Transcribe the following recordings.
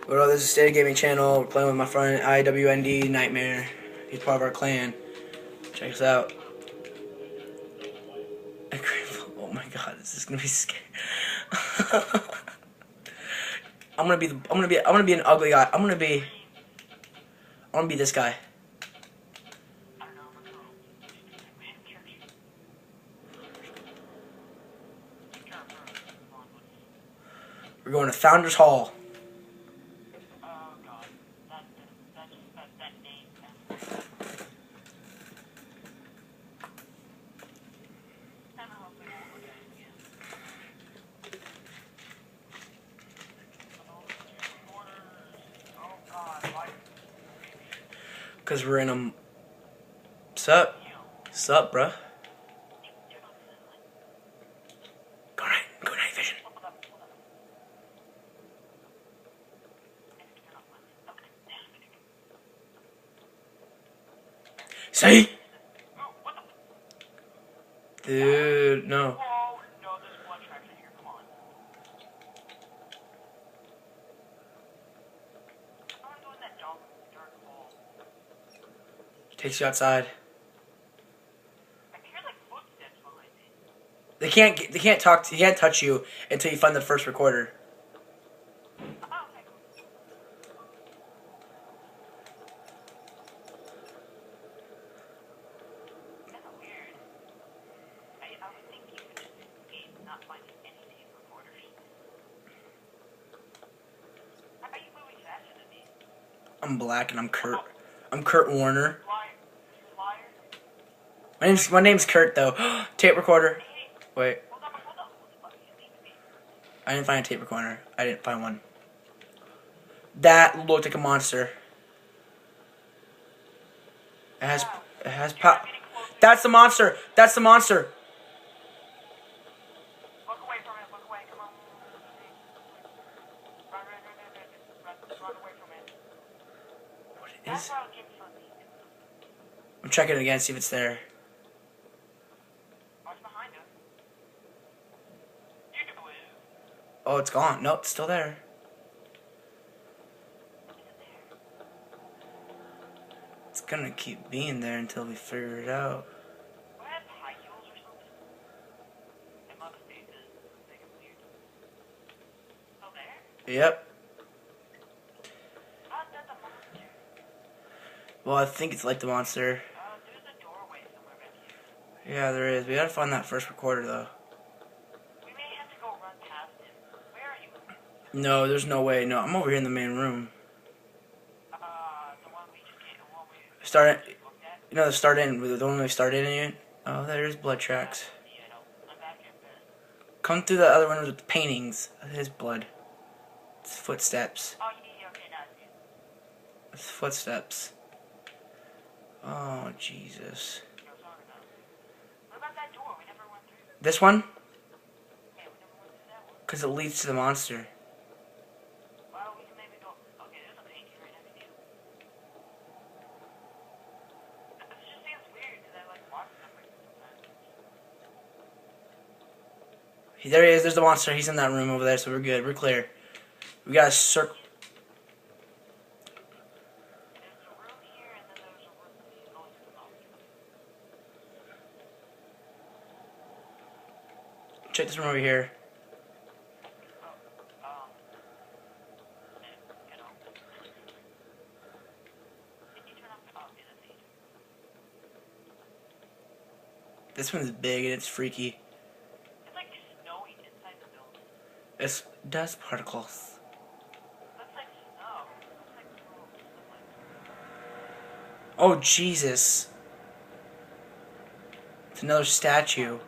Well, this is State Gaming Channel. We're playing with my friend IWND Nightmare. He's part of our clan. Check us out. Oh my god, this is gonna be scary. I'm gonna be an ugly guy. I'm gonna be this guy. We're going to Founders Hall. Cause we're in a sup, bruh. Go night vision. See? Dude, no. Takes you outside. They can't touch you until you find the first recorder. I'm Black and I'm Kurt. I'm Kurt Warner. My name's Kurt though. Tape recorder. Wait. I didn't find a tape recorder. I didn't find one. That looked like a monster. It has pop. That's the monster. That's the monster. Look away from it. Look away. Come on. Run away from it. What is? I'm checking it again, see if it's there. Oh, it's gone. Nope, it's still there. It's gonna keep being there until we figure it out. Yep. Well, I think it's like the monster. Yeah, there is. We gotta find that first recorder, though. No, there's no way. No, I'm over here in the main room. You know, the one we started in. Oh, there's blood tracks. Come through the other windows with the paintings. His blood. It's footsteps. It's footsteps. Oh, Jesus. This one? Because it leads to the monster. There he is. There's the monster. He's in that room over there, so we're good. We're clear. We got a circle. Check this room over here. This one's big and it's freaky. It's dust particles. Oh, Jesus. It's another statue.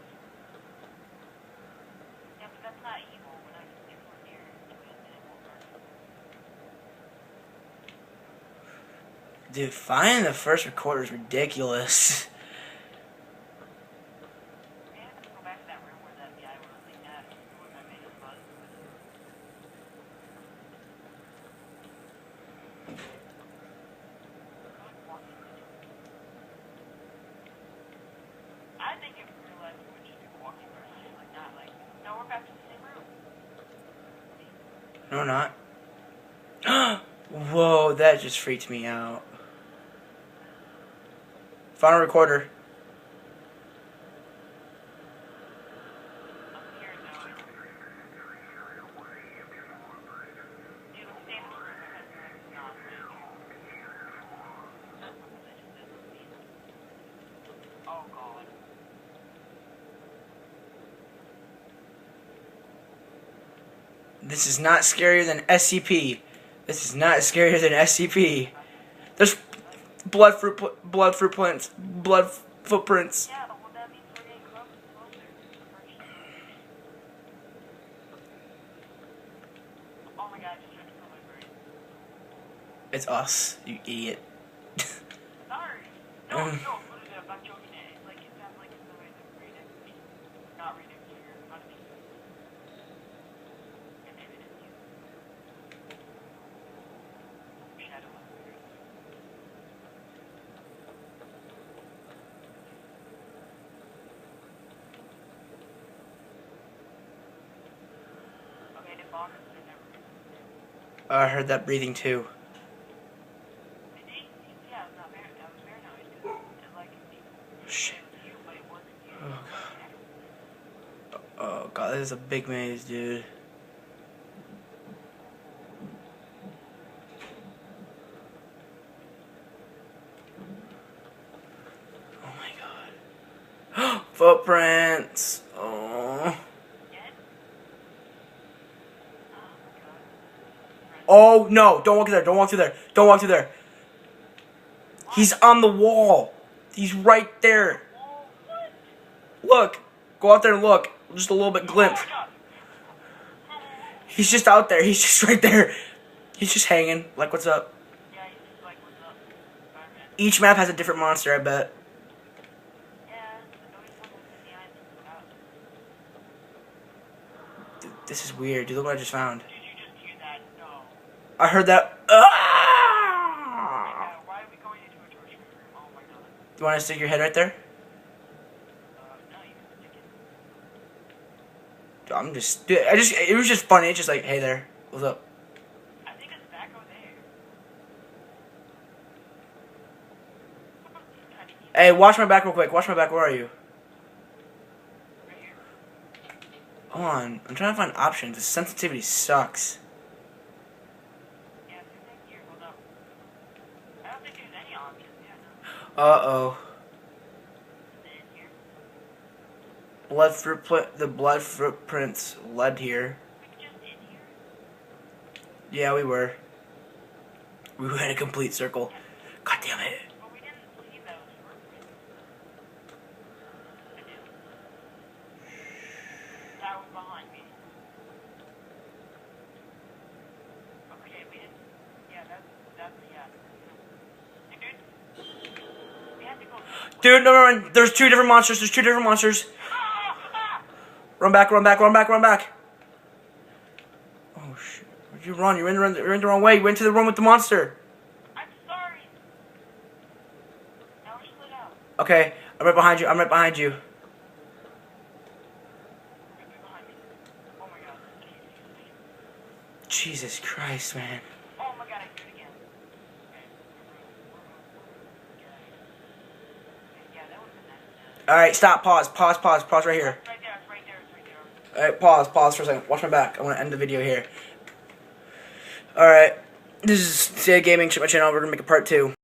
Dude, finding the first recorder is ridiculous. No, we're not. Whoa, that just freaked me out. Final recorder. I'm here now. Dude, let's stay in this room because it's not moving. Oh god. This is not scarier than SCP. This is not scarier than SCP. There's blood footprints. Blood footprints. Yeah, but well, that means we're getting closer. Oh my god, I just tried to kill my brain. It's us, you idiot. Sorry. No, I'm joking. Like, it sounds like it's the way that reading. Not reading here. Not me. And maybe it is you. Shadow of the okay, the box is never. I heard that breathing too. Did he? Yeah, it was not very, that was very nice. It like, Shit. it was you, but it wasn't you. Oh god. Oh god, this is a big maze, dude. Oh my god. Footprints. Oh. Oh no! Don't walk through there! Don't walk through there! Don't walk through there! He's on the wall. He's right there. Look. Go out there and look. Just a little bit glimpse. He's just out there. He's just right there. He's just hanging. Like, what's up? Yeah, he's just like, what's up? Spider-Man. Each map has a different monster, I bet. Yeah, the noise one was in the eyes of the house. Dude, this is weird. Dude, look what I just found. Did you just hear that? No. I heard that. Yeah, Ah! why are we going into a torture room? Oh my god. You want to stick your head right there? No, you can stick it. Dude, I'm just. Dude, it was just funny. It's just like, hey there. What's up? I think it's back over there. Kinda neat. Hey, watch my back real quick. Watch my back. Where are you? Right here. Hold on. I'm trying to find options. The sensitivity sucks. Yeah, it's right here. Hold up. I don't think there's any options. Yeah, no. Uh-oh. Is it in here? The blood footprints led here. We could just in here? Yeah, we were. We were in a complete circle. God damn it. But we didn't see those footprints. I do. That was behind me. Okay, we didn't. Yeah, that's yeah. Dude, we have to go. Dude, no, run. There's two different monsters. There's two different monsters. Run back, run back, run back, run back. Oh, shit. Where'd you run? You're in the wrong way. You went to the room with the monster. I'm sorry. Now we're split out. Okay, I'm right behind you. I'm right behind you. Right behind me. Oh my god. Jesus Christ, man. Oh my god, I do it again. Okay. Yeah, that would've been nice. Alright, stop. Pause. Pause right here. It's right there, it's right there, it's right there. Alright, pause for a second. Watch my back. I want to end the video here. Alright. This is CA Gaming. Check my channel. We're going to make a part 2.